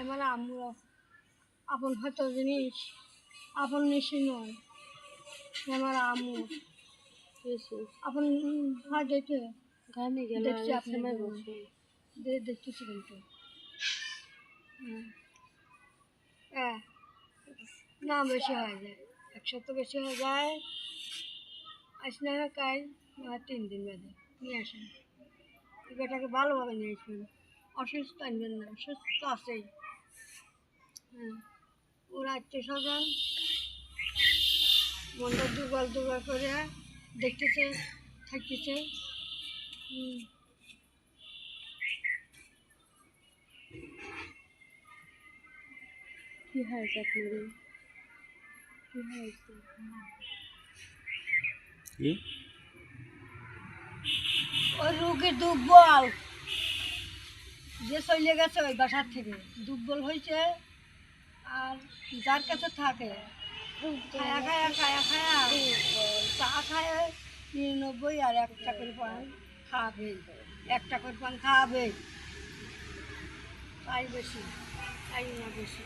আমার আম্মু আপন হয়তো জিনিস আপন নিশ্চয় নয় আমার আম্মু আপন ভাই দেখে ঘামে গেল দেখছি আপনার দেখতেছি কিন্তু হ্যাঁ না বেশি হয়ে যায় 100 বেশি হয়ে যায় আসলে কাল 3 দিন বাদে নিয়ে আসেন বেটাকে ভালোভাবে নিয়ে আসবেন অসুস্থ আনবেন না সুস্থ আছেই হ্যাঁ ওরা আত্মীয় স্বজন মনটা দুর্বল দুর্বল করে দেখতেছে থাকতেছে কি হয়েছে আপনার কি হয়েছে ওই রোগীর দুর্বল যে চলে গেছে ওই বাসার থেকে দুর্বল হয়েছে আর যার কাছে থাকে খায়া খায়া খায়া খায়া চা খায় 99 আর 1 টাকার পান খাবে 1 টাকার পান খাবে তাই বেশি তাই না বেশি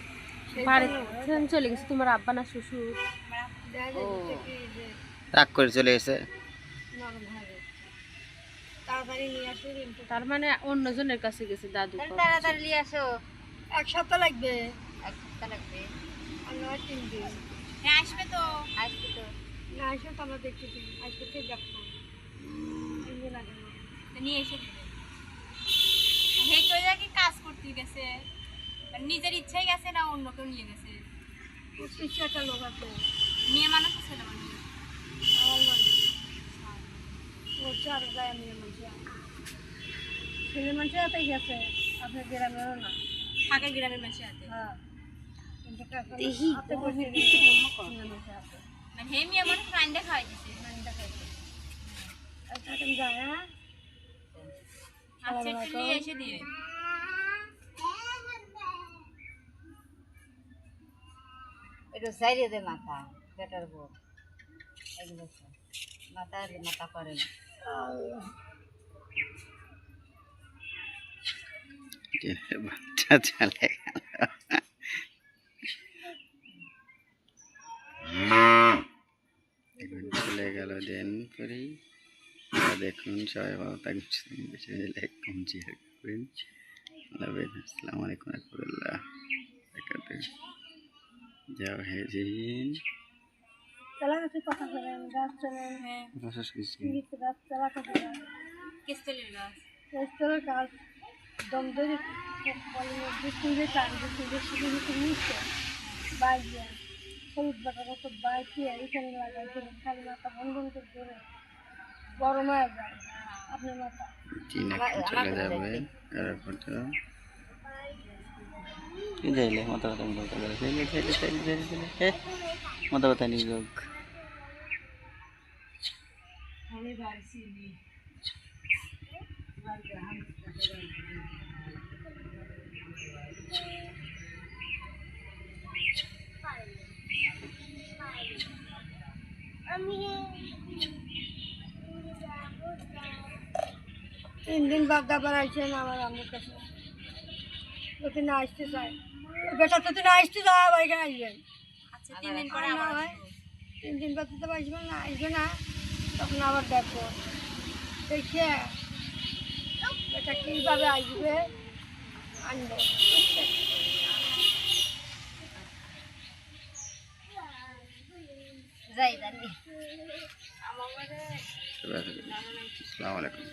বাড়িতে চলে গেছে তোমার আব্বা না শ্বশুর রাগ করে চলে গেছে তাড়াতাড়ি নিয়ে আসো কিন্তু তার মানে অন্যজনের কাছে গেছে দাদু তাড়াতাড়ি নিয়ে আসো। 1 সপ্তাহ লাগবে 1 সপ্তাহ লাগবে। আমরা 3 দিন হ্যাঁ আসবে তো না আসো তো আমরা দেখতেছি আজকে ঠিক দেখো 3 দিন আগে নিয়ে এসে দিবে। হে কই কি কাজ করতে গেছে মানে নিজের ইচ্ছাই গেছে না অন্য কেউ নিয়ে গেছে? কিছু একটা লোক আছে মেয়ে মানুষ আছে না মানে আমার মানে ও 4 গায়ে মেয়ে মানুষ ছেলে মানুষ হাতে গেছে আপনার গ্রামেরও না থাকে গ্রামের মানুষের হাতে। হ্যাঁ কিন্তু দেখি হাতে বসে মানে হে মেয়ে মানুষ রান্না খাওয়াই দিছে। এখন যায় হ্যাঁ আচ্ছা একটু নিয়ে এসে দিয়ে একটু সাইডে দে মাথা পেটার বউ এগুলো মাথা মাথা করে না বাচ্চা চলে গেল এখন চলে গেল দেন করেই দেখুন সবাই ভালো থাকবেন বেশি লাইক কমেন্ট শেয়ার করবেন আসসালামু আলাইকুম রহমতুল্লাহ যাও হেজিন চলা গেছে কথা বলেন গাছ চলেন হ্যাঁ গাছ চলা কথা কেস্তলের গাছ রেস্তোরাঁর গাছ দম ধরে বলে দুপুরে টান দুপুরে শুধু নিচ্ছে বাইরে হলুদ বাটা কত বাইকে এখানে লাগাইছিল খালি মাথা বন বন করে ধরে গরম হয়ে যায় আপনার মাথা চলে যাবে এরপরটা যাইলে মাথা ব্যথা মাথা ব্যথা নিয়ে যোগ তিন দিন বাগদা বাড়াইছেন আমার আম্মুর কাছে যদি না আসতে চায় বেটা যদি না আসতে চায় আবার এখানে আসবেন আচ্ছা 3 দিন পরে না আবার হয় 3 দিন বাদ দিতে আসবেন না আসবে না তখন আবার দেখবো দেখে এটা কীভাবে আসবে আনবো যাই জানি আসসালামু আলাইকুম